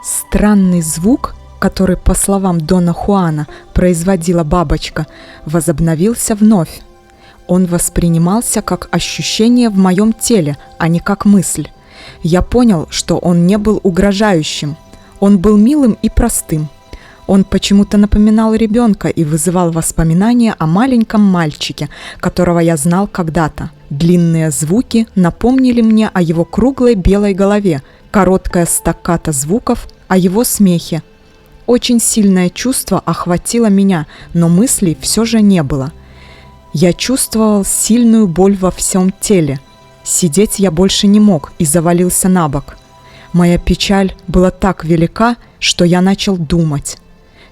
Странный звук, который, по словам Дона Хуана, производила бабочка, возобновился вновь. Он воспринимался как ощущение в моем теле, а не как мысль. Я понял, что он не был угрожающим. Он был милым и простым. Он почему-то напоминал ребенка и вызывал воспоминания о маленьком мальчике, которого я знал когда-то. Длинные звуки напомнили мне о его круглой белой голове, короткая стаккато звуков о его смехе. Очень сильное чувство охватило меня, но мыслей все же не было. Я чувствовал сильную боль во всем теле. Сидеть я больше не мог и завалился на бок. Моя печаль была так велика, что я начал думать.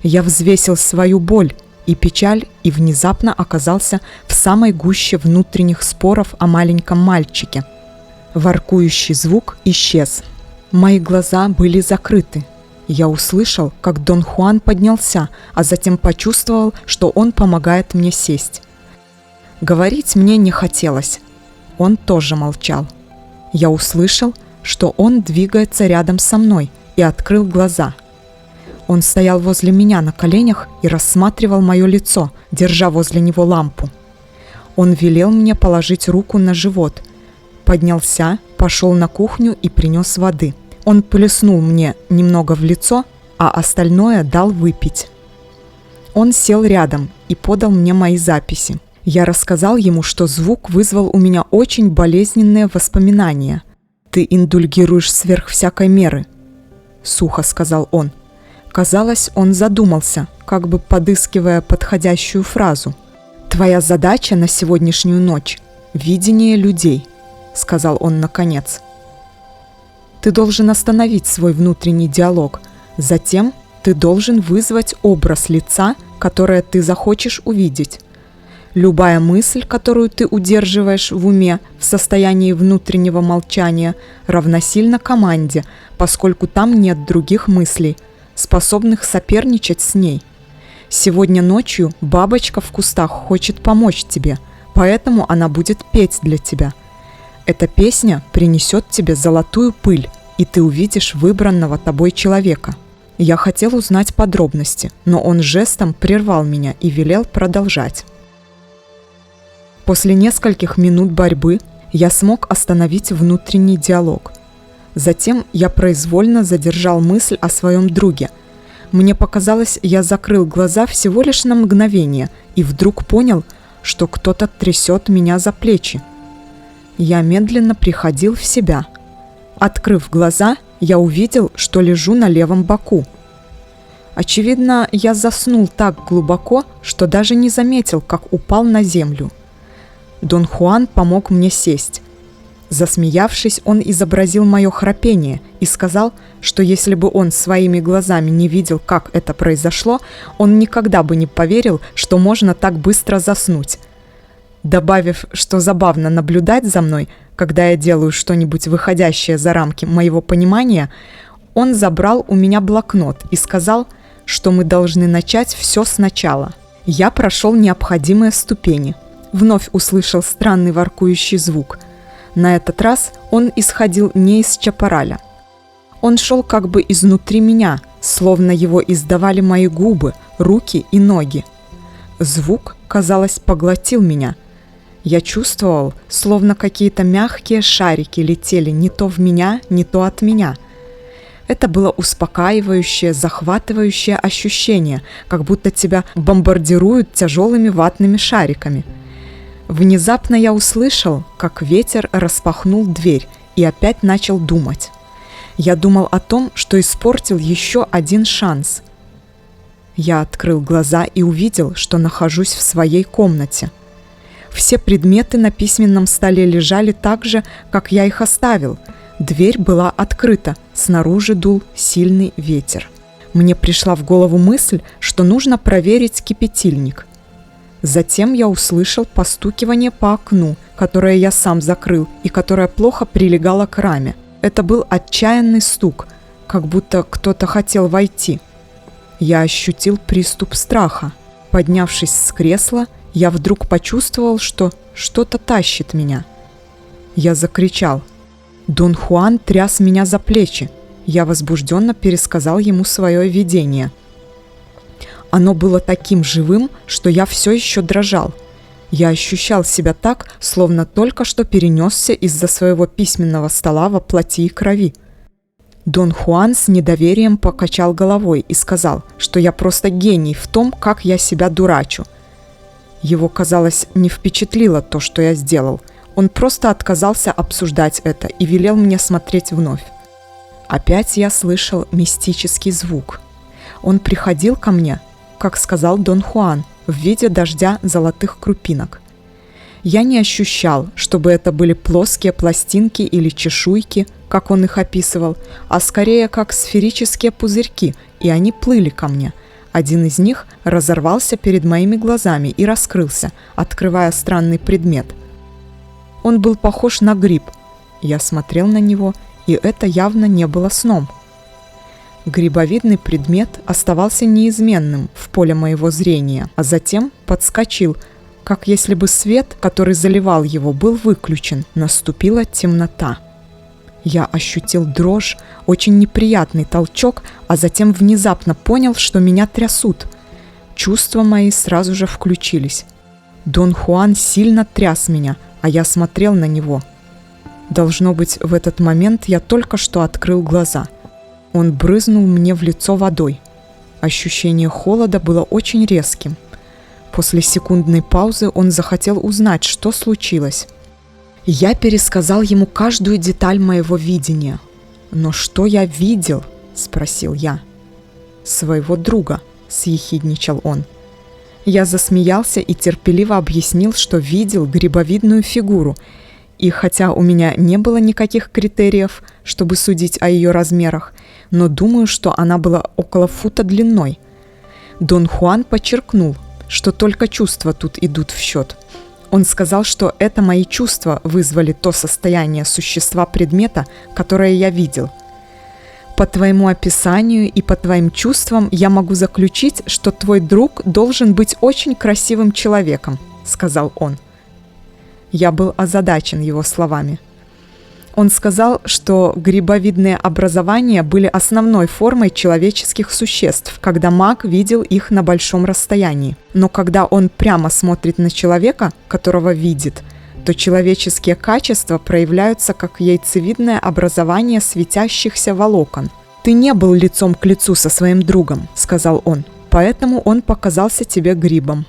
Я взвесил свою боль и печаль и внезапно оказался в самой гуще внутренних споров о маленьком мальчике. Воркующий звук исчез. Мои глаза были закрыты. Я услышал, как Дон Хуан поднялся, а затем почувствовал, что он помогает мне сесть. Говорить мне не хотелось. Он тоже молчал. Я услышал, что он двигается рядом со мной, и открыл глаза. Он стоял возле меня на коленях и рассматривал мое лицо, держа возле него лампу. Он велел мне положить руку на живот. Поднялся, пошел на кухню и принес воды. Он плеснул мне немного в лицо, а остальное дал выпить. Он сел рядом и подал мне мои записи. Я рассказал ему, что звук вызвал у меня очень болезненные воспоминания. «Ты индульгируешь сверх всякой меры», — сухо сказал он. Казалось, он задумался, как бы подыскивая подходящую фразу. «Твоя задача на сегодняшнюю ночь — видение людей», — сказал он наконец. «Ты должен остановить свой внутренний диалог. Затем ты должен вызвать образ лица, которое ты захочешь увидеть. Любая мысль, которую ты удерживаешь в уме в состоянии внутреннего молчания, равносильна команде, поскольку там нет других мыслей, способных соперничать с ней. Сегодня ночью бабочка в кустах хочет помочь тебе, поэтому она будет петь для тебя. Эта песня принесет тебе золотую пыль, и ты увидишь выбранного тобой человека». Я хотел узнать подробности, но он жестом прервал меня и велел продолжать. После нескольких минут борьбы я смог остановить внутренний диалог. Затем я произвольно задержал мысль о своем друге. Мне показалось, я закрыл глаза всего лишь на мгновение и вдруг понял, что кто-то трясет меня за плечи. Я медленно приходил в себя. Открыв глаза, я увидел, что лежу на левом боку. Очевидно, я заснул так глубоко, что даже не заметил, как упал на землю. Дон Хуан помог мне сесть. Засмеявшись, он изобразил мое храпение и сказал, что если бы он своими глазами не видел, как это произошло, он никогда бы не поверил, что можно так быстро заснуть. Добавив, что забавно наблюдать за мной, когда я делаю что-нибудь выходящее за рамки моего понимания, он забрал у меня блокнот и сказал, что мы должны начать все сначала. Я прошел необходимые ступени. Вновь услышал странный воркующий звук. На этот раз он исходил не из чапараля. Он шел как бы изнутри меня, словно его издавали мои губы, руки и ноги. Звук, казалось, поглотил меня. Я чувствовал, словно какие-то мягкие шарики летели не то в меня, не то от меня. Это было успокаивающее, захватывающее ощущение, как будто тебя бомбардируют тяжелыми ватными шариками. Внезапно я услышал, как ветер распахнул дверь и опять начал думать. Я думал о том, что испортил еще один шанс. Я открыл глаза и увидел, что нахожусь в своей комнате. Все предметы на письменном столе лежали так же, как я их оставил. Дверь была открыта, снаружи дул сильный ветер. Мне пришла в голову мысль, что нужно проверить кипятильник. Затем я услышал постукивание по окну, которое я сам закрыл и которое плохо прилегало к раме. Это был отчаянный стук, как будто кто-то хотел войти. Я ощутил приступ страха. Поднявшись с кресла, я вдруг почувствовал, что что-то тащит меня. Я закричал: Дон Хуан тряс меня за плечи. Я возбужденно пересказал ему свое видение. Оно было таким живым, что я все еще дрожал. Я ощущал себя так, словно только что перенесся из-за своего письменного стола во плоти и крови. Дон Хуан с недоверием покачал головой и сказал, что я просто гений в том, как я себя дурачу. Его, казалось, не впечатлило то, что я сделал. Он просто отказался обсуждать это и велел мне смотреть вновь. Опять я слышал мистический звук. Он приходил ко мне, как сказал Дон Хуан, в виде дождя золотых крупинок. Я не ощущал, чтобы это были плоские пластинки или чешуйки, как он их описывал, а скорее как сферические пузырьки, и они плыли ко мне. Один из них разорвался перед моими глазами и раскрылся, открывая странный предмет. Он был похож на гриб. Я смотрел на него, и это явно не было сном. Грибовидный предмет оставался неизменным в поле моего зрения, а затем подскочил, как если бы свет, который заливал его, был выключен. Наступила темнота. Я ощутил дрожь, очень неприятный толчок, а затем внезапно понял, что меня трясут. Чувства мои сразу же включились. Дон Хуан сильно тряс меня, а я смотрел на него. Должно быть, в этот момент я только что открыл глаза. Он брызнул мне в лицо водой. Ощущение холода было очень резким. После секундной паузы он захотел узнать, что случилось. Я пересказал ему каждую деталь моего видения. «Но что я видел?» – спросил я. «Своего друга», – съехидничал он. Я засмеялся и терпеливо объяснил, что видел грибовидную фигуру, и хотя у меня не было никаких критериев, чтобы судить о ее размерах, но думаю, что она была около фута длиной. Дон Хуан подчеркнул, что только чувства тут идут в счет. Он сказал, что это мои чувства вызвали то состояние существа предмета, которое я видел. По твоему описанию и по твоим чувствам я могу заключить, что твой друг должен быть очень красивым человеком, сказал он. Я был озадачен его словами. Он сказал, что грибовидные образования были основной формой человеческих существ, когда маг видел их на большом расстоянии. Но когда он прямо смотрит на человека, которого видит, то человеческие качества проявляются как яйцевидное образование светящихся волокон. «Ты не был лицом к лицу со своим другом», — сказал он, — «поэтому он показался тебе грибом».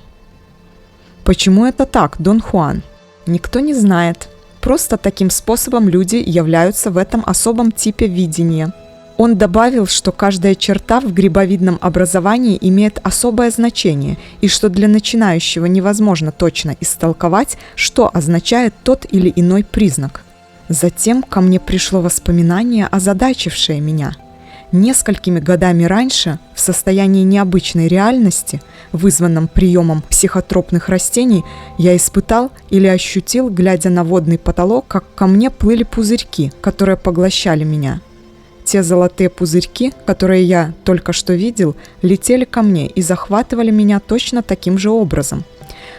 Почему это так, Дон Хуан? Никто не знает. Просто таким способом люди являются в этом особом типе видения. Он добавил, что каждая черта в грибовидном образовании имеет особое значение, и что для начинающего невозможно точно истолковать, что означает тот или иной признак. Затем ко мне пришло воспоминание, озадачившее меня. Несколькими годами раньше, в состоянии необычной реальности, вызванном приемом психотропных растений, я испытал или ощутил, глядя на водный потолок, как ко мне плыли пузырьки, которые поглощали меня. Те золотые пузырьки, которые я только что видел, летели ко мне и захватывали меня точно таким же образом.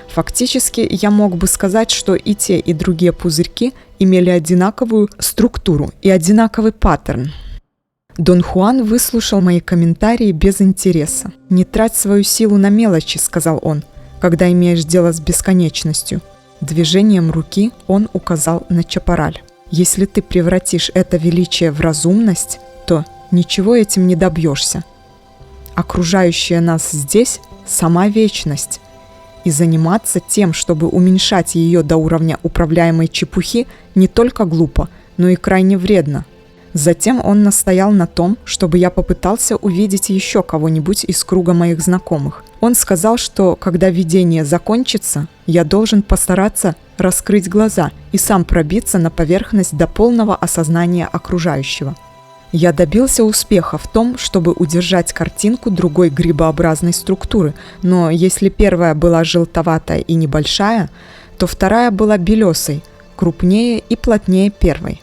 Фактически, я мог бы сказать, что и те, и другие пузырьки имели одинаковую структуру и одинаковый паттерн. Дон Хуан выслушал мои комментарии без интереса. «Не трать свою силу на мелочи», — сказал он, — «когда имеешь дело с бесконечностью». Движением руки он указал на чапараль. «Если ты превратишь это величие в разумность, то ничего этим не добьешься. Окружающая нас здесь — сама вечность. И заниматься тем, чтобы уменьшать ее до уровня управляемой чепухи, не только глупо, но и крайне вредно». Затем он настоял на том, чтобы я попытался увидеть еще кого-нибудь из круга моих знакомых. Он сказал, что когда видение закончится, я должен постараться раскрыть глаза и сам пробиться на поверхность до полного осознания окружающего. Я добился успеха в том, чтобы удержать картинку другой грибообразной структуры, но если первая была желтоватая и небольшая, то вторая была белесой, крупнее и плотнее первой.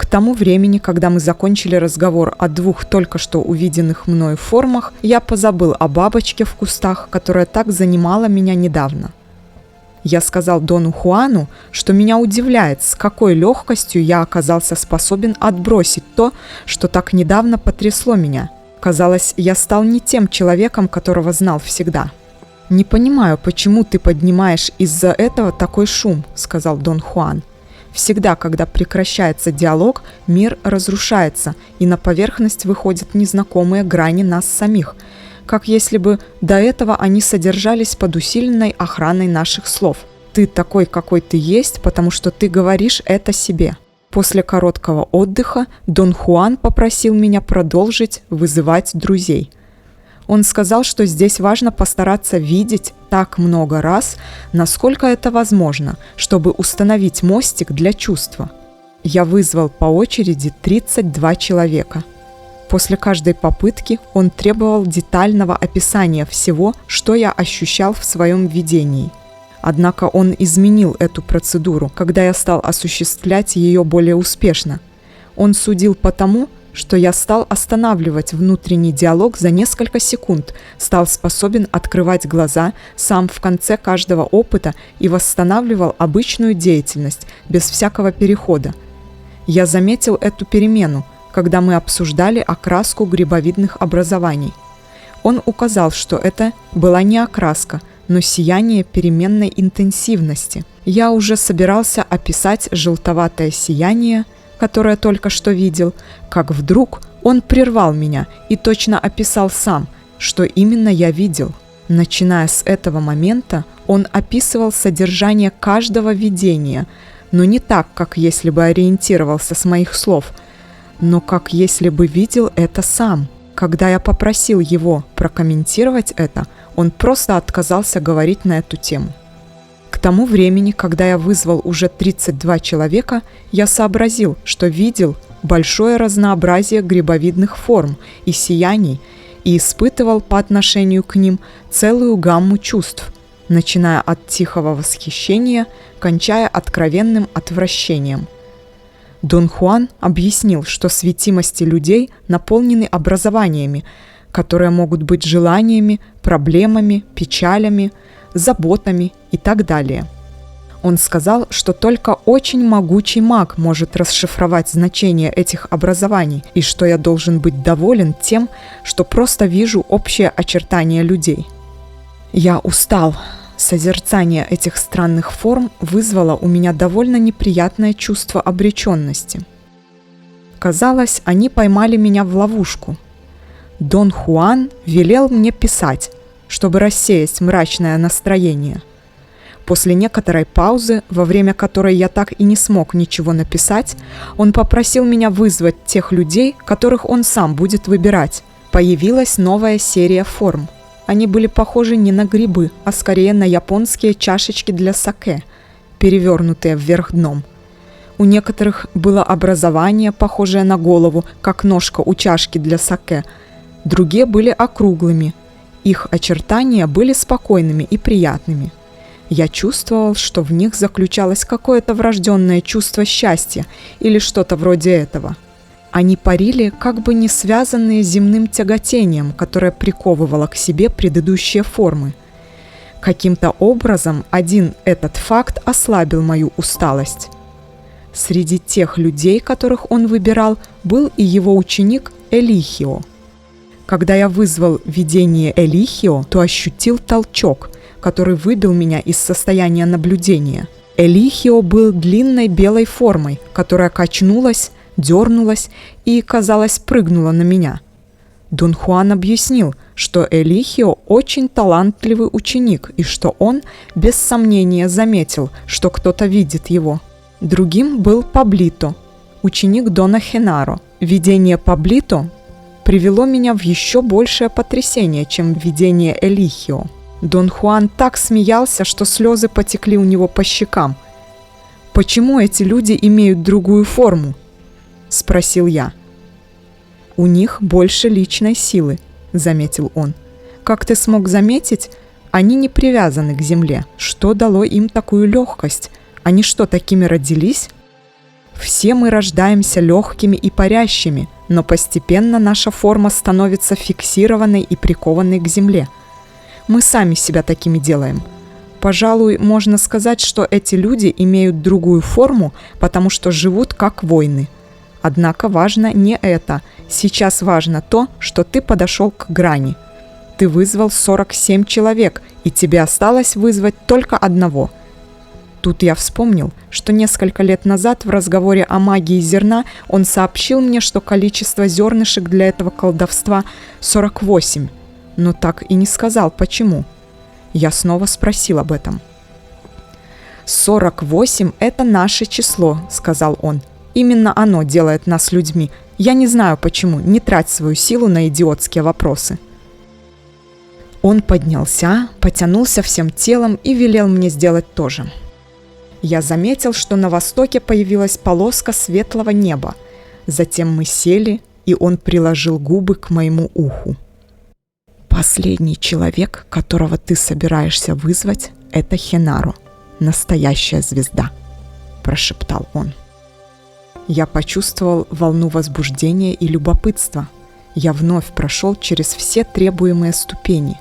К тому времени, когда мы закончили разговор о двух только что увиденных мною формах, я позабыл о бабочке в кустах, которая так занимала меня недавно. Я сказал Дону Хуану, что меня удивляет, с какой легкостью я оказался способен отбросить то, что так недавно потрясло меня. Казалось, я стал не тем человеком, которого знал всегда. «Не понимаю, почему ты поднимаешь из-за этого такой шум», — сказал Дон Хуан. «Всегда, когда прекращается диалог, мир разрушается, и на поверхность выходят незнакомые грани нас самих, как если бы до этого они содержались под усиленной охраной наших слов. Ты такой, какой ты есть, потому что ты говоришь это себе». После короткого отдыха Дон Хуан попросил меня продолжить вызывать друзей. Он сказал, что здесь важно постараться видеть так много раз, насколько это возможно, чтобы установить мостик для чувства. Я вызвал по очереди 32 человека. После каждой попытки он требовал детального описания всего, что я ощущал в своем видении. Однако он изменил эту процедуру, когда я стал осуществлять ее более успешно. Он судил по тому, что я стал останавливать внутренний диалог за несколько секунд, стал способен открывать глаза сам в конце каждого опыта и восстанавливал обычную деятельность без всякого перехода. Я заметил эту перемену, когда мы обсуждали окраску грибовидных образований. Он указал, что это была не окраска, но сияние переменной интенсивности. Я уже собирался описать желтоватое сияние, которое только что видел, как вдруг он прервал меня и точно описал сам, что именно я видел. Начиная с этого момента, он описывал содержание каждого видения, но не так, как если бы ориентировался с моих слов, но как если бы видел это сам. Когда я попросил его прокомментировать это, он просто отказался говорить на эту тему. К тому времени, когда я вызвал уже 32 человека, я сообразил, что видел большое разнообразие грибовидных форм и сияний и испытывал по отношению к ним целую гамму чувств, начиная от тихого восхищения, кончая откровенным отвращением. Дон Хуан объяснил, что светимости людей наполнены образованиями, которые могут быть желаниями, проблемами, печалями, заботами и так далее. Он сказал, что только очень могучий маг может расшифровать значение этих образований, и что я должен быть доволен тем, что просто вижу общее очертание людей. Я устал. Созерцание этих странных форм вызвало у меня довольно неприятное чувство обреченности. Казалось, они поймали меня в ловушку. Дон Хуан велел мне писать, чтобы рассеять мрачное настроение. После некоторой паузы, во время которой я так и не смог ничего написать, он попросил меня вызвать тех людей, которых он сам будет выбирать. Появилась новая серия форм. Они были похожи не на грибы, а скорее на японские чашечки для саке, перевернутые вверх дном. У некоторых было образование, похожее на голову, как ножка у чашки для саке. Другие были округлыми. Их очертания были спокойными и приятными. Я чувствовал, что в них заключалось какое-то врожденное чувство счастья или что-то вроде этого. Они парили, как бы не связанные земным тяготением, которое приковывало к себе предыдущие формы. Каким-то образом один этот факт ослабил мою усталость. Среди тех людей, которых он выбирал, был и его ученик Элихио. Когда я вызвал видение Элихио, то ощутил толчок, который выбил меня из состояния наблюдения. Элихио был длинной белой формой, которая качнулась, дернулась и, казалось, прыгнула на меня. Дон Хуан объяснил, что Элихио очень талантливый ученик и что он, без сомнения, заметил, что кто-то видит его. Другим был Паблито, ученик Дона Хенаро. Видение Паблито привело меня в еще большее потрясение, чем видение Элихио. Дон Хуан так смеялся, что слезы потекли у него по щекам. «Почему эти люди имеют другую форму?» – спросил я. «У них больше личной силы», – заметил он. «Как ты смог заметить, они не привязаны к земле. Что дало им такую легкость? Они что, такими родились?» «Все мы рождаемся легкими и парящими, но постепенно наша форма становится фиксированной и прикованной к земле. Мы сами себя такими делаем. Пожалуй, можно сказать, что эти люди имеют другую форму, потому что живут как воины. Однако важно не это. Сейчас важно то, что ты подошел к грани. Ты вызвал 47 человек, и тебе осталось вызвать только одного. Тут я вспомнил, что несколько лет назад в разговоре о магии зерна он сообщил мне, что количество зернышек для этого колдовства 48, но так и не сказал, почему. Я снова спросил об этом. 48 – это наше число, сказал он. Именно оно делает нас людьми. Я не знаю почему, не трать свою силу на идиотские вопросы. Он поднялся, потянулся всем телом и велел мне сделать то же. Я заметил, что на востоке появилась полоска светлого неба. Затем мы сели, и он приложил губы к моему уху. «Последний человек, которого ты собираешься вызвать, это Хенару, настоящая звезда», – прошептал он. Я почувствовал волну возбуждения и любопытства. Я вновь прошел через все требуемые ступени.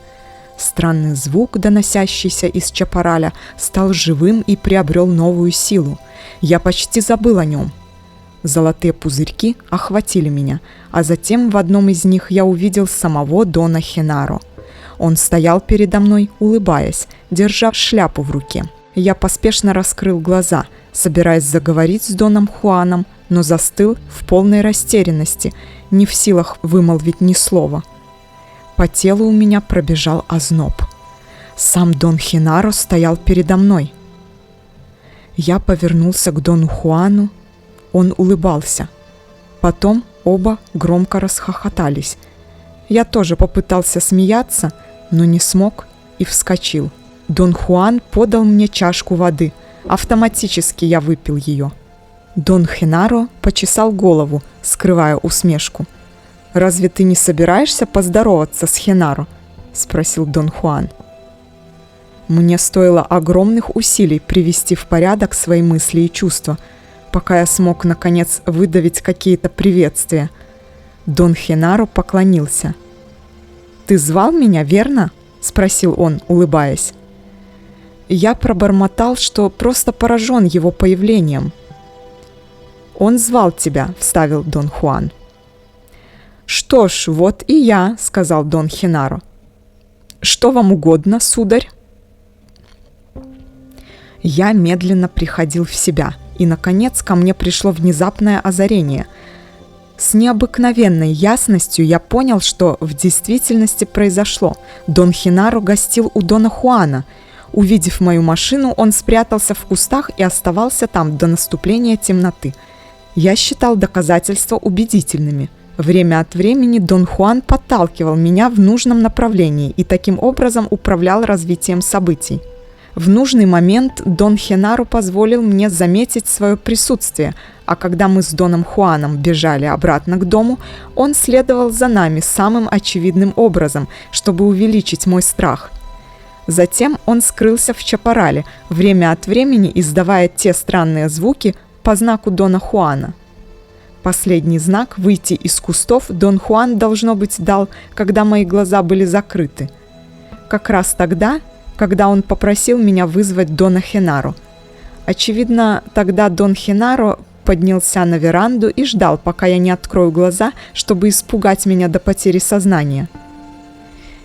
Странный звук, доносящийся из чапараля, стал живым и приобрел новую силу. Я почти забыл о нем. Золотые пузырьки охватили меня, а затем в одном из них я увидел самого Дона Хенаро. Он стоял передо мной, улыбаясь, держа шляпу в руке. Я поспешно раскрыл глаза, собираясь заговорить с Доном Хуаном, но застыл в полной растерянности, не в силах вымолвить ни слова. По телу у меня пробежал озноб. Сам Дон Хенаро стоял передо мной. Я повернулся к Дону Хуану. Он улыбался. Потом оба громко расхохотались. Я тоже попытался смеяться, но не смог и вскочил. Дон Хуан подал мне чашку воды. Автоматически я выпил ее. Дон Хенаро почесал голову, скрывая усмешку. «Разве ты не собираешься поздороваться с Хенаро?» – спросил Дон Хуан. Мне стоило огромных усилий привести в порядок свои мысли и чувства, пока я смог, наконец, выдавить какие-то приветствия. Дон Хенаро поклонился. «Ты звал меня, верно?» – спросил он, улыбаясь. Я пробормотал, что просто поражен его появлением. «Он звал тебя», – вставил Дон Хуан. «Что ж, вот и я», – сказал Дон Хенаро. «Что вам угодно, сударь?» Я медленно приходил в себя, и, наконец, ко мне пришло внезапное озарение. С необыкновенной ясностью я понял, что в действительности произошло. Дон Хенаро гостил у Дона Хуана. Увидев мою машину, он спрятался в кустах и оставался там до наступления темноты. Я считал доказательства убедительными. Время от времени Дон Хуан подталкивал меня в нужном направлении и таким образом управлял развитием событий. В нужный момент Дон Хенаро позволил мне заметить свое присутствие, а когда мы с Доном Хуаном бежали обратно к дому, он следовал за нами самым очевидным образом, чтобы увеличить мой страх. Затем он скрылся в чапарале, время от времени издавая те странные звуки по знаку Дона Хуана. Последний знак «выйти из кустов» Дон Хуан, должно быть, дал, когда мои глаза были закрыты. Как раз тогда, когда он попросил меня вызвать Дона Хенаро. Очевидно, тогда Дон Хенаро поднялся на веранду и ждал, пока я не открою глаза, чтобы испугать меня до потери сознания.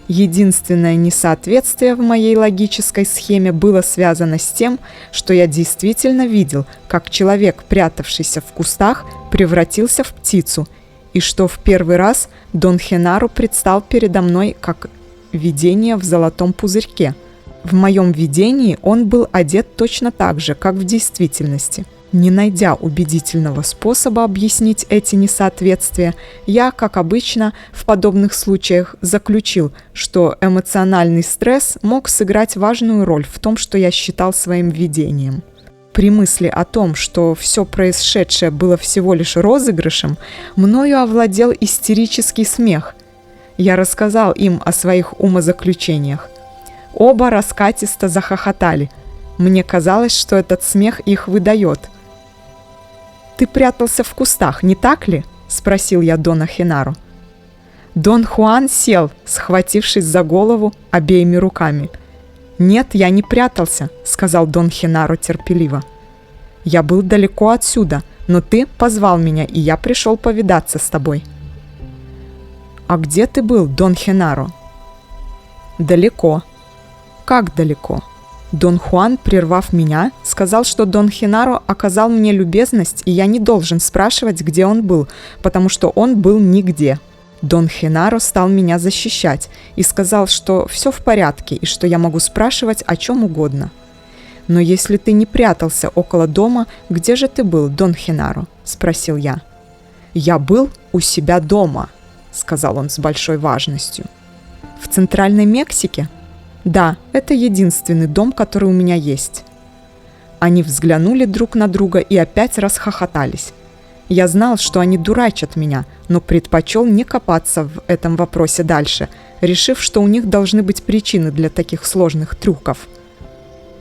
Единственное несоответствие в моей логической схеме было связано с тем, что я действительно видел, как человек, прятавшийся в кустах, превратился в птицу, и что в первый раз Дон Хенаро предстал передо мной как видение в золотом пузырьке. В моем видении он был одет точно так же, как в действительности. Не найдя убедительного способа объяснить эти несоответствия, я, как обычно, в подобных случаях заключил, что эмоциональный стресс мог сыграть важную роль в том, что я считал своим видением. При мысли о том, что все происшедшее было всего лишь розыгрышем, мною овладел истерический смех. Я рассказал им о своих умозаключениях. Оба раскатисто захохотали. Мне казалось, что этот смех их выдает. «Ты прятался в кустах, не так ли?» – спросил я Дона Хенаро. Дон Хуан сел, схватившись за голову обеими руками. «Нет, я не прятался», — сказал Дон Хенаро терпеливо. «Я был далеко отсюда, но ты позвал меня, и я пришел повидаться с тобой». «А где ты был, Дон Хенаро?» «Далеко». «Как далеко?» Дон Хуан, прервав меня, сказал, что Дон Хенаро оказал мне любезность, и я не должен спрашивать, где он был, потому что он был нигде. Дон Хенаро стал меня защищать и сказал, что все в порядке и что я могу спрашивать о чем угодно. «Но если ты не прятался около дома, где же ты был, Дон Хенаро?» – спросил я. «Я был у себя дома», – сказал он с большой важностью. «В Центральной Мексике?» «Да, это единственный дом, который у меня есть». Они взглянули друг на друга и опять расхохотались. Я знал, что они дурачат меня, но предпочел не копаться в этом вопросе дальше, решив, что у них должны быть причины для таких сложных трюков.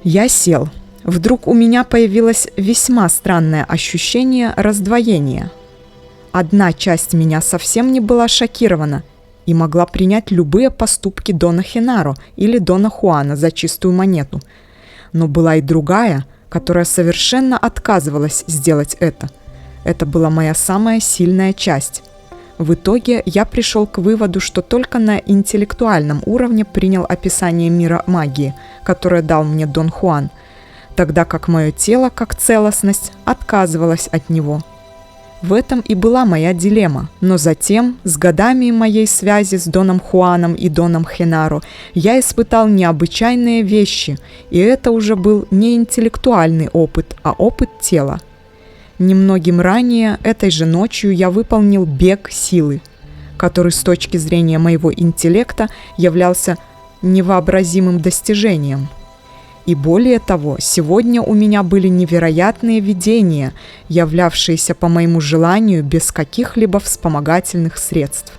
Я сел. Вдруг у меня появилось весьма странное ощущение раздвоения. Одна часть меня совсем не была шокирована и могла принять любые поступки Дона Хенаро или Дона Хуана за чистую монету. Но была и другая, которая совершенно отказывалась сделать это. Это была моя самая сильная часть. В итоге я пришел к выводу, что только на интеллектуальном уровне принял описание мира магии, которое дал мне Дон Хуан, тогда как мое тело, как целостность, отказывалось от него. В этом и была моя дилемма, но затем, с годами моей связи с Доном Хуаном и Доном Хенаро, я испытал необычайные вещи, и это уже был не интеллектуальный опыт, а опыт тела. Немногим ранее, этой же ночью, я выполнил бег силы, который с точки зрения моего интеллекта являлся невообразимым достижением. И более того, сегодня у меня были невероятные видения, являвшиеся по моему желанию без каких-либо вспомогательных средств.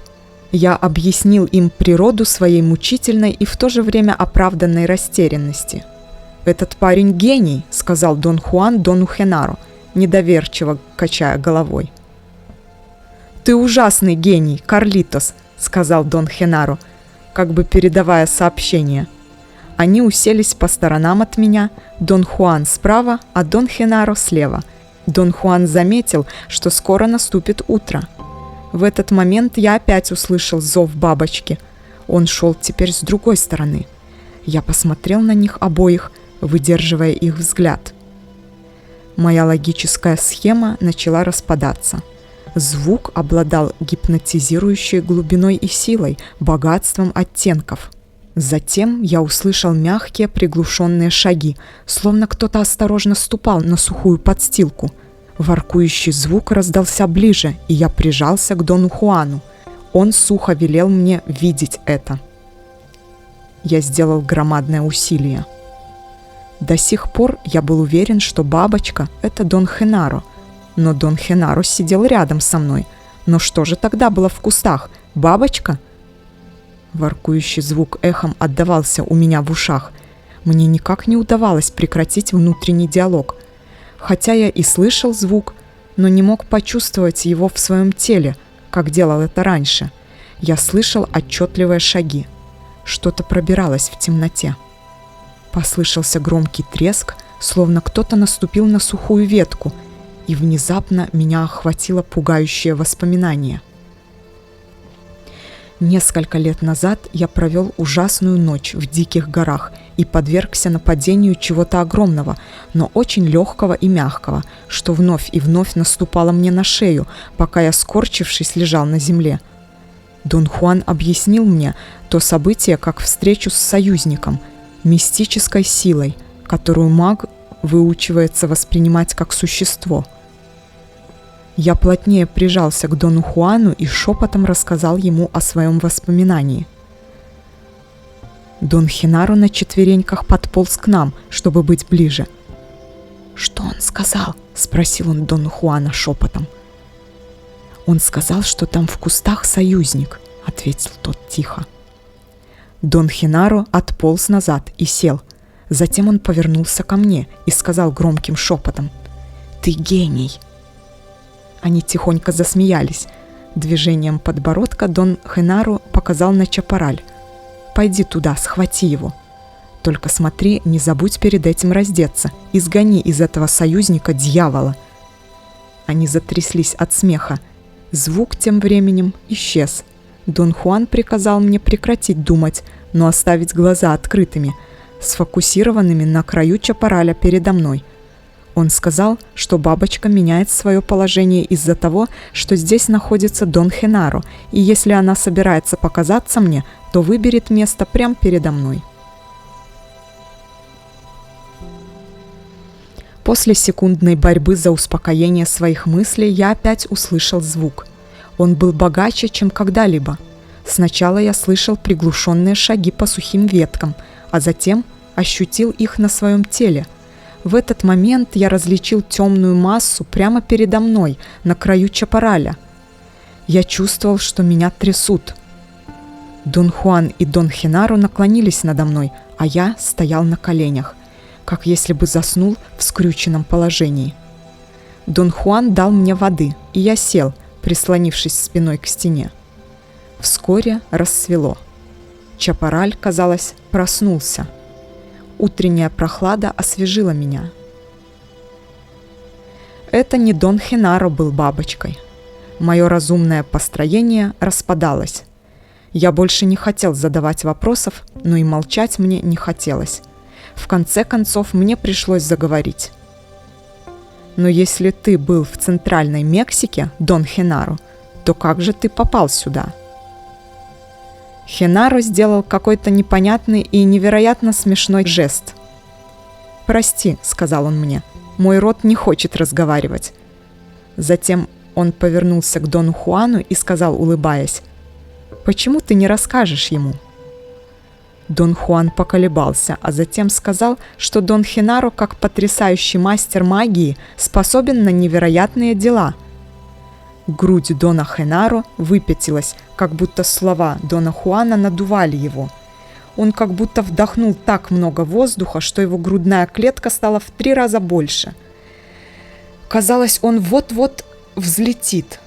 Я объяснил им природу своей мучительной и в то же время оправданной растерянности. «Этот парень гений», — сказал Дон Хуан Дону Хенаро, недоверчиво качая головой. «Ты ужасный гений, Карлитос», — сказал Дон Хенаро, как бы передавая сообщение. Они уселись по сторонам от меня, Дон Хуан справа, а Дон Хенаро слева. Дон Хуан заметил, что скоро наступит утро. В этот момент я опять услышал зов бабочки. Он шел теперь с другой стороны. Я посмотрел на них обоих, выдерживая их взгляд. Моя логическая схема начала распадаться. Звук обладал гипнотизирующей глубиной и силой, богатством оттенков. Затем я услышал мягкие приглушенные шаги, словно кто-то осторожно ступал на сухую подстилку. Воркующий звук раздался ближе, и я прижался к Дону Хуану. Он сухо велел мне видеть это. Я сделал громадное усилие. До сих пор я был уверен, что бабочка – это Дон Хенаро, но Дон Хенаро сидел рядом со мной. Но что же тогда было в кустах? Бабочка? Воркующий звук эхом отдавался у меня в ушах. Мне никак не удавалось прекратить внутренний диалог. Хотя я и слышал звук, но не мог почувствовать его в своем теле, как делал это раньше. Я слышал отчетливые шаги. Что-то пробиралось в темноте. Послышался громкий треск, словно кто-то наступил на сухую ветку, и внезапно меня охватило пугающее воспоминание. Несколько лет назад я провел ужасную ночь в диких горах и подвергся нападению чего-то огромного, но очень легкого и мягкого, что вновь и вновь наступало мне на шею, пока я, скорчившись, лежал на земле. Дон Хуан объяснил мне то событие как встречу с союзником, мистической силой, которую маг выучивается воспринимать как существо. Я плотнее прижался к Дону Хуану и шепотом рассказал ему о своем воспоминании. Дон Хенаро на четвереньках подполз к нам, чтобы быть ближе. «Что он сказал?» – спросил он Дона Хуана шепотом. «Он сказал, что там в кустах союзник», – ответил тот тихо. Дон Хенаро отполз назад и сел. Затем он повернулся ко мне и сказал громким шепотом: «Ты гений!» Они тихонько засмеялись. Движением подбородка Дон Хенаро показал на чапараль. «Пойди туда, схвати его». Только смотри, не забудь перед этим раздеться. Изгони из этого союзника дьявола». Они затряслись от смеха. Звук тем временем исчез. Дон Хуан приказал мне прекратить думать, но оставить глаза открытыми, сфокусированными на краю чапараля передо мной. Он сказал, что бабочка меняет свое положение из-за того, что здесь находится Дон Хенаро, и если она собирается показаться мне, то выберет место прямо передо мной. После секундной борьбы за успокоение своих мыслей я опять услышал звук. Он был богаче, чем когда-либо. Сначала я слышал приглушенные шаги по сухим веткам, а затем ощутил их на своем теле. В этот момент я различил темную массу прямо передо мной, на краю чапараля. Я чувствовал, что меня трясут. Дон Хуан и Дон Хенаро наклонились надо мной, а я стоял на коленях, как если бы заснул в скрюченном положении. Дон Хуан дал мне воды, и я сел, прислонившись спиной к стене. Вскоре рассвело. Чапараль, казалось, проснулся. Утренняя прохлада освежила меня. Это не Дон Хенаро был бабочкой. Мое разумное построение распадалось. Я больше не хотел задавать вопросов, но и молчать мне не хотелось. В конце концов, мне пришлось заговорить. «Но если ты был в Центральной Мексике, Дон Хенаро, то как же ты попал сюда?» Хенаро сделал какой-то непонятный и невероятно смешной жест. «Прости», — сказал он мне, — «мой рот не хочет разговаривать». Затем он повернулся к Дону Хуану и сказал, улыбаясь, «Почему ты не расскажешь ему?» Дон Хуан поколебался, а затем сказал, что Дон Хенаро, как потрясающий мастер магии, способен на невероятные дела. Грудь Дона Хенаро выпятилась, как будто слова Дона Хуана надували его. Он как будто вдохнул так много воздуха, что его грудная клетка стала в 3 раза больше. Казалось, он вот-вот взлетит.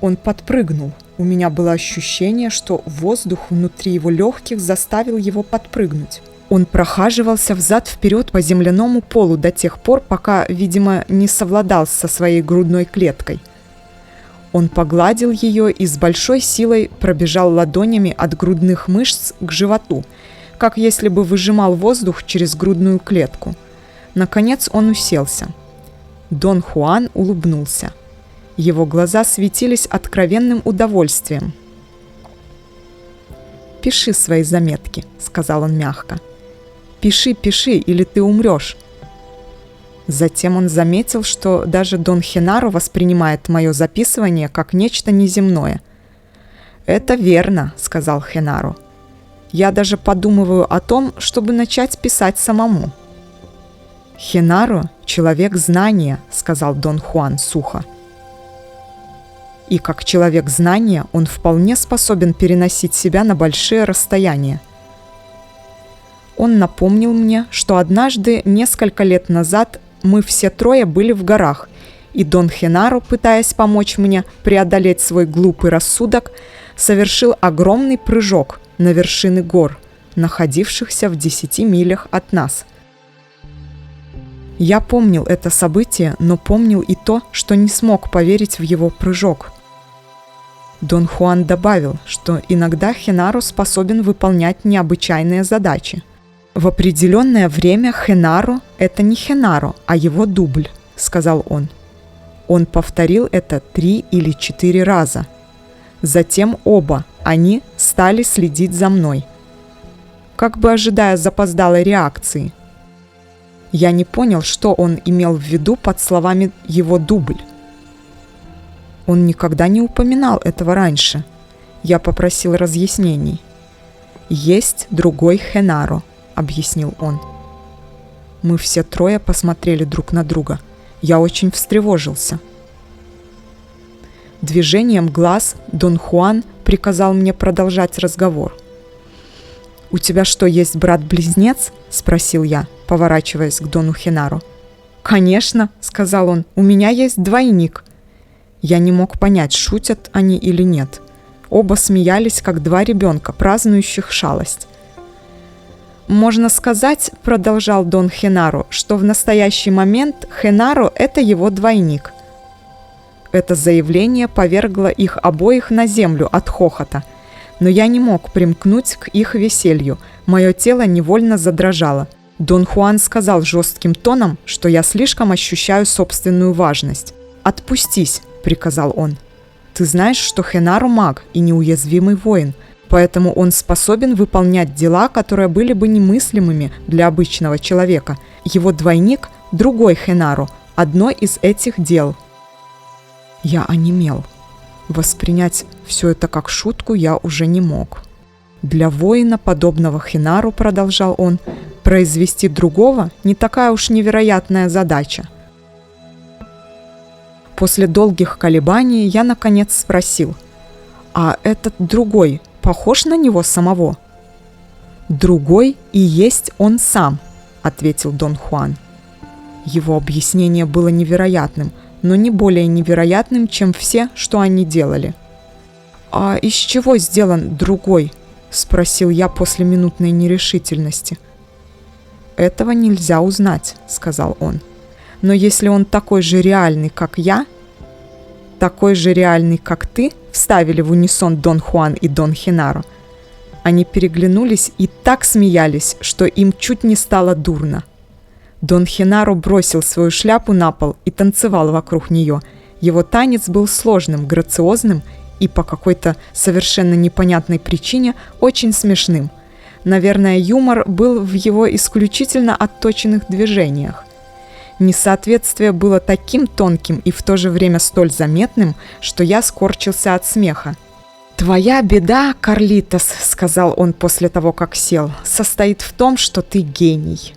Он подпрыгнул. У меня было ощущение, что воздух внутри его легких заставил его подпрыгнуть. Он прохаживался взад-вперед по земляному полу до тех пор, пока, видимо, не совладал со своей грудной клеткой. Он погладил ее и с большой силой пробежал ладонями от грудных мышц к животу, как если бы выжимал воздух через грудную клетку. Наконец он уселся. Дон Хуан улыбнулся. Его глаза светились откровенным удовольствием. «Пиши свои заметки», — сказал он мягко. «Пиши, пиши, или ты умрешь». Затем он заметил, что даже Дон Хенаро воспринимает мое записывание как нечто неземное. «Это верно», — сказал Хенаро. «Я даже подумываю о том, чтобы начать писать самому». «Хенаро — человек знания», — сказал Дон Хуан сухо. И как человек знания он вполне способен переносить себя на большие расстояния. Он напомнил мне, что однажды, несколько лет назад, мы все трое были в горах, и Дон Хенаро, пытаясь помочь мне преодолеть свой глупый рассудок, совершил огромный прыжок на вершины гор, находившихся в 10 милях от нас. Я помнил это событие, но помнил и то, что не смог поверить в его прыжок. Дон Хуан добавил, что иногда Хенаро способен выполнять необычайные задачи. «В определенное время Хенаро – это не Хенаро, а его дубль», – сказал он. Он повторил это 3 или 4 раза. Затем оба они стали следить за мной, как бы ожидая запоздалой реакции. Я не понял, что он имел в виду под словами «его дубль». Он никогда не упоминал этого раньше. Я попросил разъяснений. «Есть другой Хенаро», — объяснил он. Мы все трое посмотрели друг на друга. Я очень встревожился. Движением глаз Дон Хуан приказал мне продолжать разговор. «У тебя что, есть брат-близнец?» — спросил я, поворачиваясь к Дону Хенаро. «Конечно», — сказал он, — «у меня есть двойник». Я не мог понять, шутят они или нет. Оба смеялись, как 2 ребенка, празднующих шалость. можно сказать, продолжал Дон Хенаро, что в настоящий момент Хенаро – это его двойник. Это заявление повергло их обоих на землю от хохота. Но я не мог примкнуть к их веселью, мое тело невольно задрожало. Дон Хуан сказал жестким тоном, что я слишком ощущаю собственную важность. «Отпустись», – приказал он. «Ты знаешь, что Хенаро маг и неуязвимый воин, поэтому он способен выполнять дела, которые были бы немыслимыми для обычного человека. Его двойник – другой Хенаро, одно из этих дел». Я онемел. Воспринять все это как шутку я уже не мог. Для воина, подобного Хенаро, продолжал он, произвести другого не такая уж невероятная задача. После долгих колебаний я наконец спросил: «А этот другой похож на него самого?» «Другой и есть он сам», — ответил Дон Хуан. Его объяснение было невероятным, но не более невероятным, чем все, что они делали. «А из чего сделан другой?» — спросил я после минутной нерешительности. «Этого нельзя узнать», — сказал он. «Но если он такой же реальный, как я, такой же реальный, как ты», — вставили в унисон Дон Хуан и Дон Хенаро. Они переглянулись и так смеялись, что им чуть не стало дурно. Дон Хенаро бросил свою шляпу на пол и танцевал вокруг нее. Его танец был сложным, грациозным и по какой-то совершенно непонятной причине очень смешным. Наверное, юмор был в его исключительно отточенных движениях. Несоответствие было таким тонким и в то же время столь заметным, что я скорчился от смеха. «Твоя беда, Карлитос, — сказал он после того, как сел, — состоит в том, что ты гений».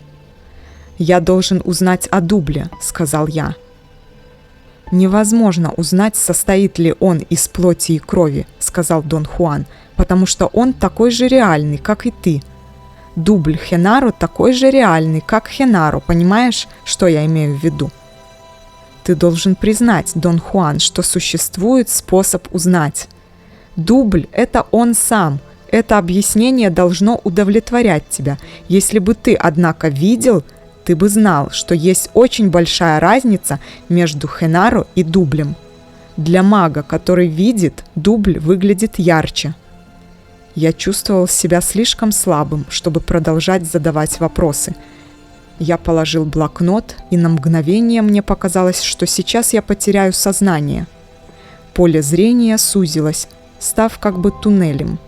«Я должен узнать о Дубле», — сказал я. «Невозможно узнать, состоит ли он из плоти и крови», — сказал Дон Хуан, «потому что он такой же реальный, как и ты. Дубль Хенаро такой же реальный, как Хенаро, понимаешь, что я имею в виду?» «Ты должен признать, Дон Хуан, что существует способ узнать. Дубль — это он сам. Это объяснение должно удовлетворять тебя. Если бы ты, однако, видел, ты бы знал, что есть очень большая разница между Хенаро и дублем. Для мага, который видит, дубль выглядит ярче». Я чувствовал себя слишком слабым, чтобы продолжать задавать вопросы. Я положил блокнот, и на мгновение мне показалось, что сейчас я потеряю сознание. Поле зрения сузилось, став как бы туннелем.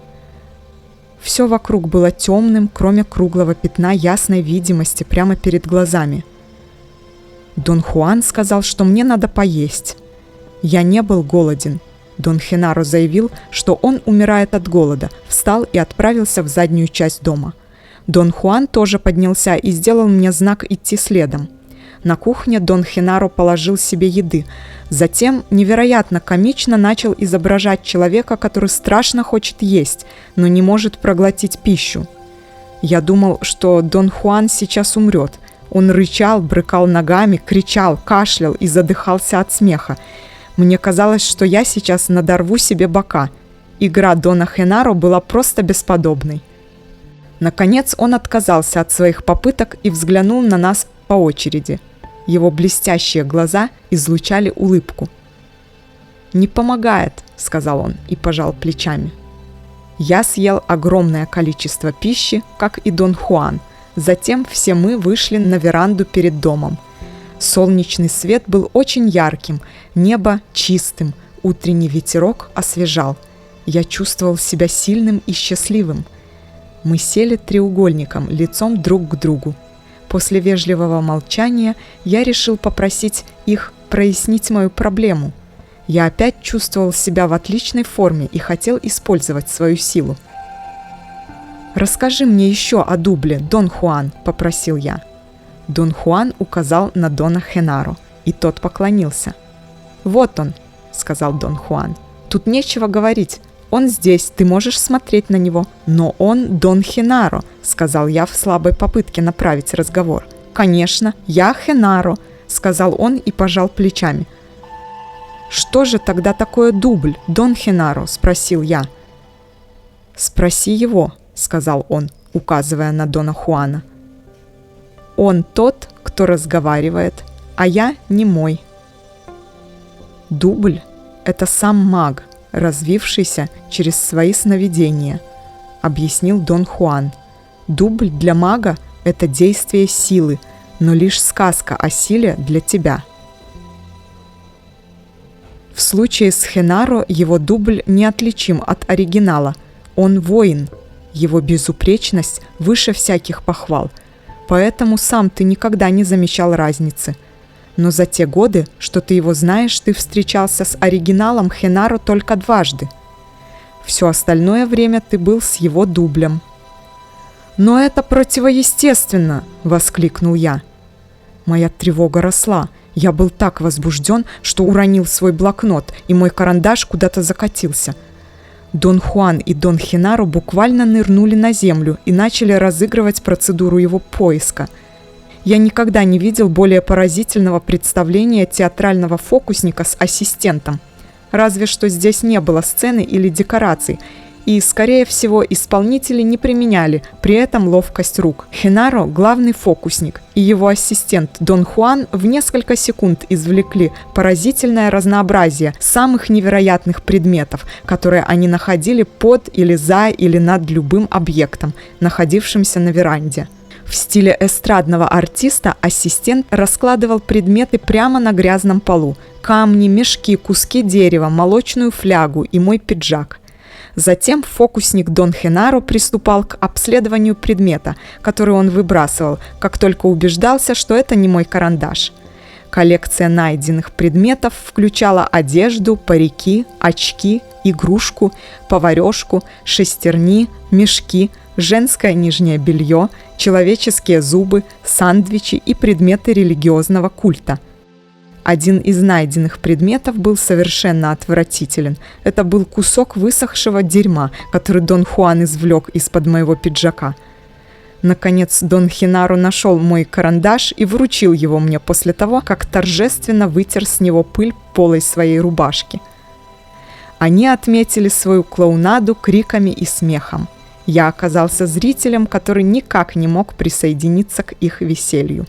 Все вокруг было темным, кроме круглого пятна ясной видимости прямо перед глазами. Дон Хуан сказал, что мне надо поесть. Я не был голоден. Дон Хенаро заявил, что он умирает от голода, встал и отправился в заднюю часть дома. Дон Хуан тоже поднялся и сделал мне знак идти следом. На кухне Дон Хенаро положил себе еды. Затем невероятно комично начал изображать человека, который страшно хочет есть, но не может проглотить пищу. Я думал, что Дон Хуан сейчас умрет. Он рычал, брыкал ногами, кричал, кашлял и задыхался от смеха. Мне казалось, что я сейчас надорву себе бока. Игра Дона Хенаро была просто бесподобной. Наконец он отказался от своих попыток и взглянул на нас по очереди. Его блестящие глаза излучали улыбку. «Не помогает», — сказал он и пожал плечами. Я съел огромное количество пищи, как и Дон Хуан. Затем все мы вышли на веранду перед домом. Солнечный свет был очень ярким, небо чистым, утренний ветерок освежал. Я чувствовал себя сильным и счастливым. Мы сели треугольником, лицом друг к другу. После вежливого молчания я решил попросить их прояснить мою проблему. Я опять чувствовал себя в отличной форме и хотел использовать свою силу. «Расскажи мне еще о Дубле, Дон Хуан», — попросил я. Дон Хуан указал на Дона Хенаро, и тот поклонился. «Вот он», — сказал Дон Хуан. «Тут нечего говорить. Он здесь, ты можешь смотреть на него. Но он Дон Хенаро», — сказал я в слабой попытке направить разговор. «Конечно, я Хенаро», — сказал он и пожал плечами. «Что же тогда такое дубль, Дон Хенаро?» — спросил я. «Спроси его», — сказал он. указывая на Дона Хуана. «Он тот, кто разговаривает, а я немой». Дубль – это сам маг, развившийся через свои сновидения, объяснил Дон Хуан. Дубль для мага – это действие силы, но лишь сказка о силе для тебя. В случае с Хенаро его дубль неотличим от оригинала. Он воин, его безупречность выше всяких похвал, поэтому сам ты никогда не замечал разницы. Но за те годы, что ты его знаешь, ты встречался с оригиналом Хенаро только дважды. Все остальное время ты был с его дублем. «Но это противоестественно!» – воскликнул я. Моя тревога росла. Я был так возбужден, что уронил свой блокнот, и мой карандаш куда-то закатился. Дон Хуан и Дон Хенаро буквально нырнули на землю и начали разыгрывать процедуру его поиска. Я никогда не видел более поразительного представления театрального фокусника с ассистентом. Разве что здесь не было сцены или декораций, и, скорее всего, исполнители не применяли при этом ловкость рук. Хенаро – главный фокусник, и его ассистент Дон Хуан в несколько секунд извлекли поразительное разнообразие самых невероятных предметов, которые они находили под или за или над любым объектом, находившимся на веранде. В стиле эстрадного артиста ассистент раскладывал предметы прямо на грязном полу: камни, мешки, куски дерева, молочную флягу и мой пиджак. Затем фокусник Дон Хенаро приступал к обследованию предмета, который он выбрасывал, как только убеждался, что это не мой карандаш. Коллекция найденных предметов включала одежду, парики, очки, игрушку, поварешку, шестерни, мешки, женское нижнее белье, человеческие зубы, сандвичи и предметы религиозного культа. Один из найденных предметов был совершенно отвратителен. Это был кусок высохшего дерьма, который Дон Хуан извлек из-под моего пиджака. Наконец Дон Хенаро нашел мой карандаш и вручил его мне после того, как торжественно вытер с него пыль полой своей рубашки. Они отметили свою клоунаду криками и смехом. Я оказался зрителем, который никак не мог присоединиться к их веселью.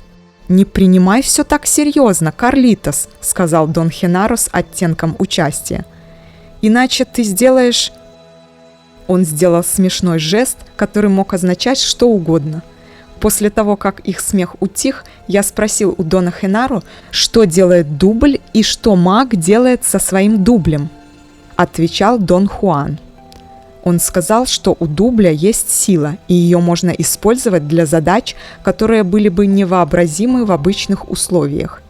«Не принимай все так серьезно, Карлитос», — сказал Дон Хенаро с оттенком участия. «Иначе ты сделаешь...» Он сделал смешной жест, который мог означать что угодно. После того, как их смех утих, я спросил у Дона Хенаро, что делает дубль и что маг делает со своим дублем. Отвечал Дон Хуан. Он сказал, что у дубля есть сила, и ее можно использовать для задач, которые были бы невообразимы в обычных условиях.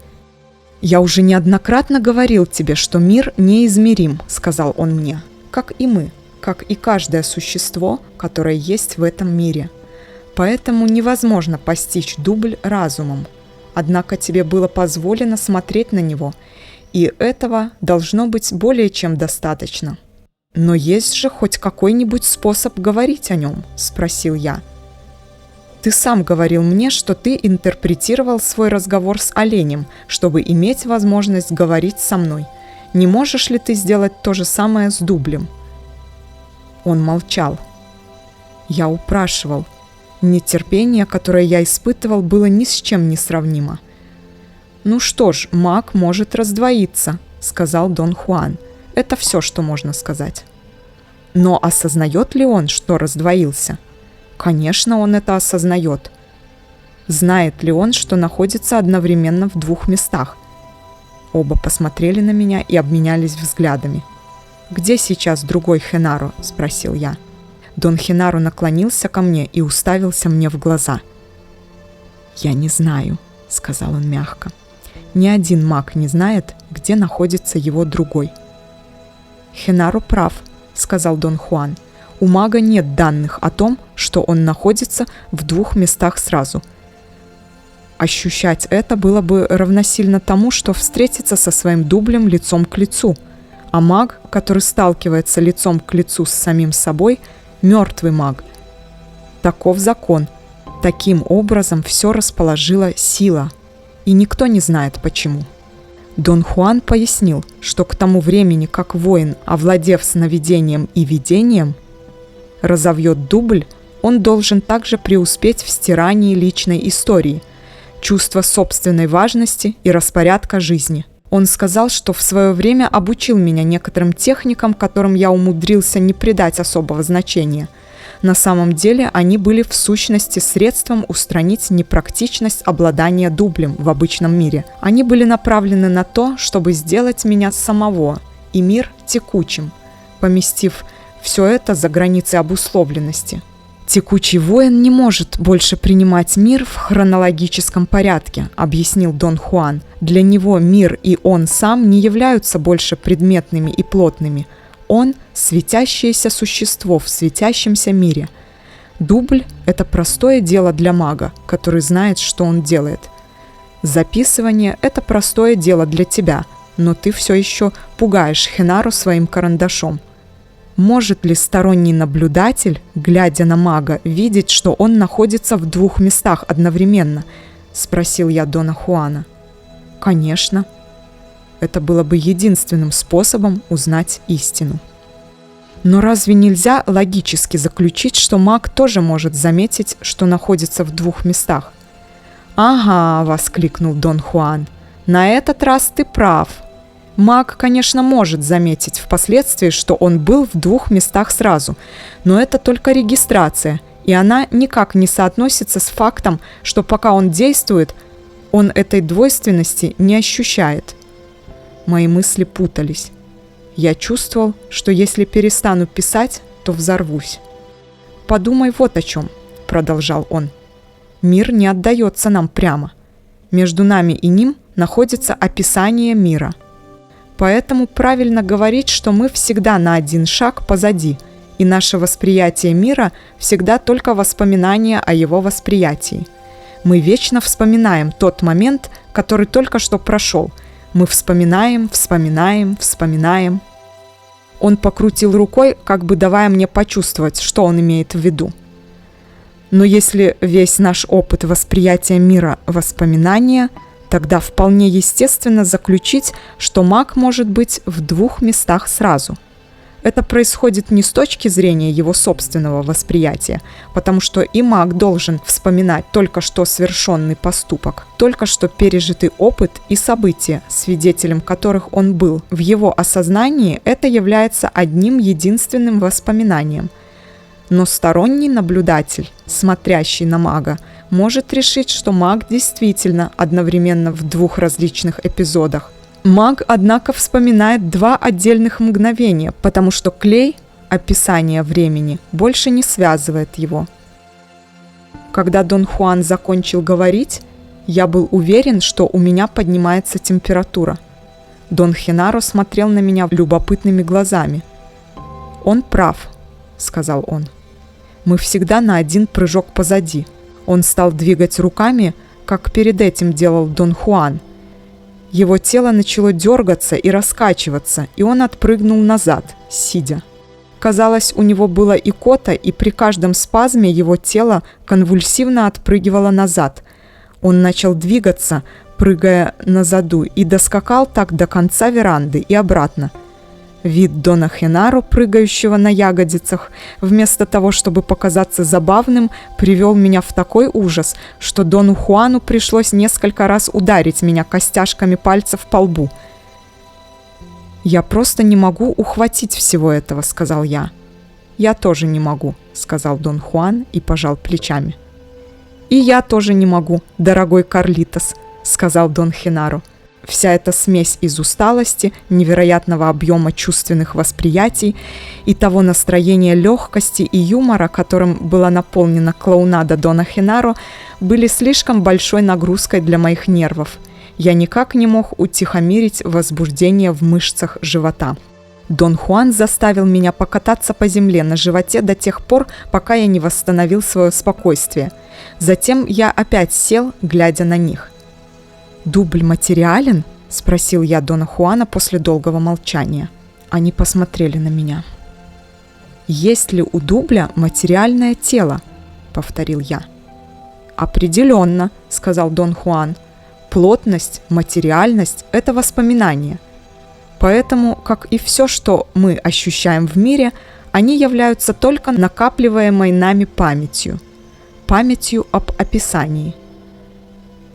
«Я уже неоднократно говорил тебе, что мир неизмерим», — сказал он мне, — «как и мы, как и каждое существо, которое есть в этом мире. Поэтому невозможно постичь дубль разумом. Однако тебе было позволено смотреть на него, и этого должно быть более чем достаточно». «Но есть же хоть какой-нибудь способ говорить о нем?» – спросил я. «Ты сам говорил мне, что ты интерпретировал свой разговор с оленем, чтобы иметь возможность говорить со мной. Не можешь ли ты сделать то же самое с дублем?» Он молчал. Я упрашивал. Нетерпение, которое я испытывал, было ни с чем не сравнимо. «Ну что ж, маг может раздвоиться», – сказал Дон Хуан. Это все, что можно сказать. Но осознает ли он, что раздвоился? Конечно, он это осознает. Знает ли он, что находится одновременно в двух местах? Оба посмотрели на меня и обменялись взглядами. «Где сейчас другой Хенаро?» – спросил я. Дон Хенаро наклонился ко мне и уставился мне в глаза. «Я не знаю», – сказал он мягко. «Ни один маг не знает, где находится его другой». «Хенаро прав», — сказал Дон Хуан. «У мага нет данных о том, что он находится в двух местах сразу. Ощущать это было бы равносильно тому, что встретиться со своим дублем лицом к лицу. А маг, который сталкивается лицом к лицу с самим собой, мертвый маг. Таков закон. Таким образом все расположила сила. И никто не знает почему». Дон Хуан пояснил, что к тому времени, как воин, овладев сновидением и видением, разовьет дубль, Он должен также преуспеть в стирании личной истории, чувства собственной важности и распорядка жизни. Он сказал, что в свое время обучил меня некоторым техникам, которым я умудрился не придать особого значения. На самом деле они были в сущности средством устранить непрактичность обладания дублем в обычном мире. Они были направлены на то, чтобы сделать меня самого и мир текучим, поместив все это за границы обусловленности. «Текучий воин не может больше принимать мир в хронологическом порядке», объяснил Дон Хуан. «Для него мир и он сам не являются больше предметными и плотными. Он – светящееся существо в светящемся мире. Дубль – это простое дело для мага, который знает, что он делает. Записывание – это простое дело для тебя, но ты все еще пугаешь Хинару своим карандашом. Может ли сторонний наблюдатель, глядя на мага, видеть, что он находится в двух местах одновременно?» – спросил я Дона Хуана. «Конечно. Это было бы единственным способом узнать истину». «Но разве нельзя логически заключить, что маг тоже может заметить, что находится в двух местах?» «Ага», – воскликнул Дон Хуан, – «на этот раз ты прав. Маг, конечно, может заметить впоследствии, что он был в двух местах сразу, но это только регистрация, и она никак не соотносится с фактом, что пока он действует, он этой двойственности не ощущает». Мои мысли путались. Я чувствовал, что если перестану писать, то взорвусь. «Подумай вот о чем», — продолжал он. «Мир не отдается нам прямо. Между нами и ним находится описание мира. Поэтому правильно говорить, что мы всегда на один шаг позади, и наше восприятие мира всегда только воспоминание о его восприятии. Мы вечно вспоминаем тот момент, который только что прошел. Мы вспоминаем, вспоминаем, вспоминаем». Он покрутил рукой, как бы давая мне почувствовать, что он имеет в виду. «Но если весь наш опыт восприятия мира – воспоминания, тогда вполне естественно заключить, что маг может быть в двух местах сразу. Это происходит не с точки зрения его собственного восприятия, потому что и маг должен вспоминать только что совершенный поступок, только что пережитый опыт и события, свидетелем которых он был. В его осознании это является одним единственным воспоминанием. Но сторонний наблюдатель, смотрящий на мага, может решить, что маг действительно одновременно в двух различных эпизодах. Маг, однако, вспоминает два отдельных мгновения, потому что клей, описание времени, больше не связывает его. Когда Дон Хуан закончил говорить, я был уверен, что у меня поднимается температура. Дон Хинаро смотрел на меня любопытными глазами. «Он прав», — сказал он. «Мы всегда на один прыжок позади». Он стал двигать руками, как перед этим делал Дон Хуан. Его тело начало дергаться и раскачиваться, и он отпрыгнул назад, сидя. Казалось, у него было икота, и при каждом спазме его тело конвульсивно отпрыгивало назад. Он начал двигаться, прыгая на заду, и доскакал так до конца веранды и обратно. Вид Дона Хинаро, прыгающего на ягодицах, вместо того, чтобы показаться забавным, привел меня в такой ужас, что Дону Хуану пришлось несколько раз ударить меня костяшками пальцев по лбу. «Я просто не могу ухватить всего этого», — сказал я. «Я тоже не могу», — сказал Дон Хуан и пожал плечами. «И я тоже не могу, дорогой Карлитос», — сказал Дон Хинаро. Вся эта смесь из усталости, невероятного объема чувственных восприятий и того настроения легкости и юмора, которым была наполнена клоунада Дона Хинаро, были слишком большой нагрузкой для моих нервов. Я никак не мог утихомирить возбуждение в мышцах живота. Дон Хуан заставил меня покататься по земле на животе до тех пор, пока я не восстановил свое спокойствие. Затем я опять сел, глядя на них. «Дубль материален?» – спросил я Дона Хуана после долгого молчания. Они посмотрели на меня. «Есть ли у дубля материальное тело?» – повторил я. «Определенно», – сказал Дон Хуан. «Плотность, материальность – это воспоминание. Поэтому, как и все, что мы ощущаем в мире, Они являются только накапливаемой нами памятью, памятью об описании.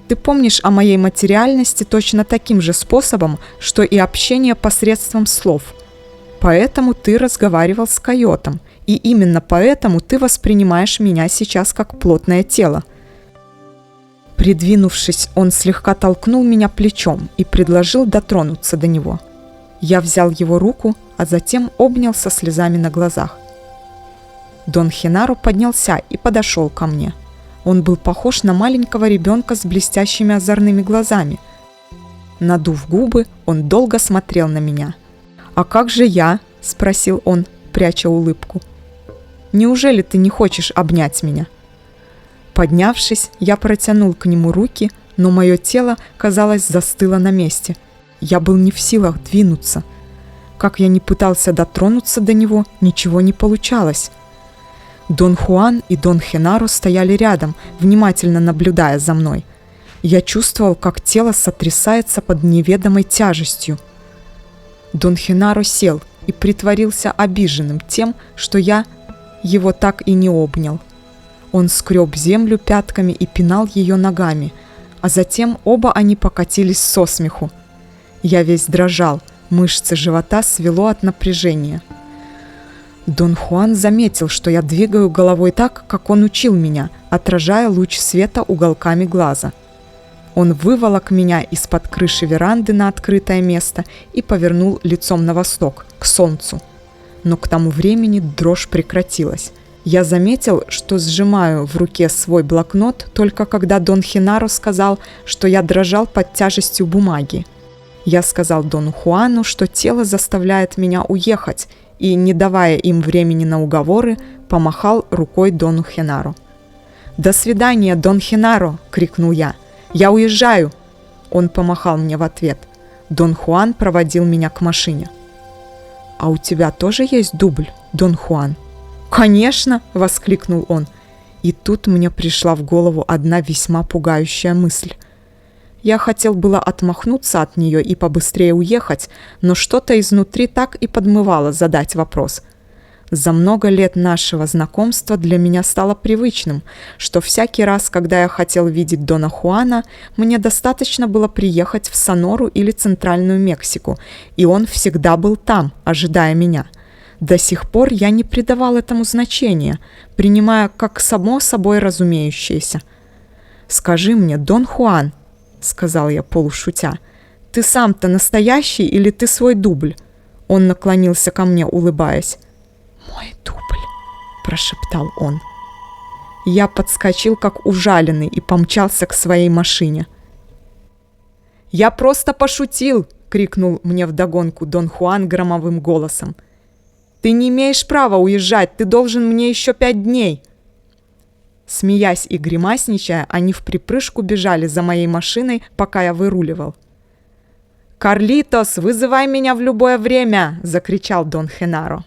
Ты помнишь о моей материальности точно таким же способом, что и общение посредством слов. Поэтому ты разговаривал с койотом, и именно поэтому ты воспринимаешь меня сейчас как плотное тело. Придвинувшись, он слегка толкнул меня плечом и предложил дотронуться до него. Я взял его руку, а затем обнял со слезами на глазах. Дон Хенару поднялся и подошел ко мне. Он был похож на маленького ребенка с блестящими озорными глазами. Надув губы, он долго смотрел на меня. «А как же я?» – спросил он, пряча улыбку. «Неужели ты не хочешь обнять меня?» Поднявшись, я протянул к нему руки, но мое тело, казалось, застыло на месте. Я был не в силах двинуться. Как я ни пытался дотронуться до него, ничего не получалось. Дон Хуан и Дон Хенару стояли рядом, внимательно наблюдая за мной. Я чувствовал, как тело сотрясается под неведомой тяжестью. Дон Хенару сел и притворился обиженным тем, что я его так и не обнял. Он скреб землю пятками и пинал ее ногами, а затем оба они покатились со смеху. Я весь дрожал, мышцы живота свело от напряжения. Дон Хуан заметил, что я двигаю головой так, как он учил меня, отражая луч света уголками глаза. Он выволок меня из-под крыши веранды на открытое место и повернул лицом на восток, к солнцу. Но к тому времени дрожь прекратилась. Я заметил, что сжимаю в руке свой блокнот только когда Дон Хенару сказал, что я дрожал под тяжестью бумаги. Я сказал Дону Хуану, что тело заставляет меня уехать, и, не давая им времени на уговоры, помахал рукой Дону Хенару. «До свидания, Дон Хенару!» – крикнул я. «Я уезжаю!» Он помахал мне в ответ. Дон Хуан проводил меня к машине. «А у тебя тоже есть дубль, Дон Хуан?» «Конечно!» – воскликнул он. И тут мне пришла в голову одна весьма пугающая мысль. Я хотел было отмахнуться от нее и побыстрее уехать, но что-то изнутри так и подмывало задать вопрос. За много лет нашего знакомства для меня стало привычным, что всякий раз, когда я хотел видеть Дона Хуана, мне достаточно было приехать в Сонору или Центральную Мексику, и он всегда был там, ожидая меня. До сих пор я не придавал этому значения, принимая как само собой разумеющееся. «Скажи мне, Дон Хуан», — сказал я полушутя, — «ты сам-то настоящий или ты свой дубль?» Он наклонился ко мне, улыбаясь. «Мой дубль», — прошептал он. Я подскочил, как ужаленный, и помчался к своей машине. «Я просто пошутил!» — крикнул мне вдогонку Дон Хуан громовым голосом. «Ты не имеешь права уезжать, ты должен мне еще 5 дней!» Смеясь и гримасничая, они вприпрыжку бежали за моей машиной, пока я выруливал. «Карлитос, вызывай меня в любое время!» — закричал Дон Хенару.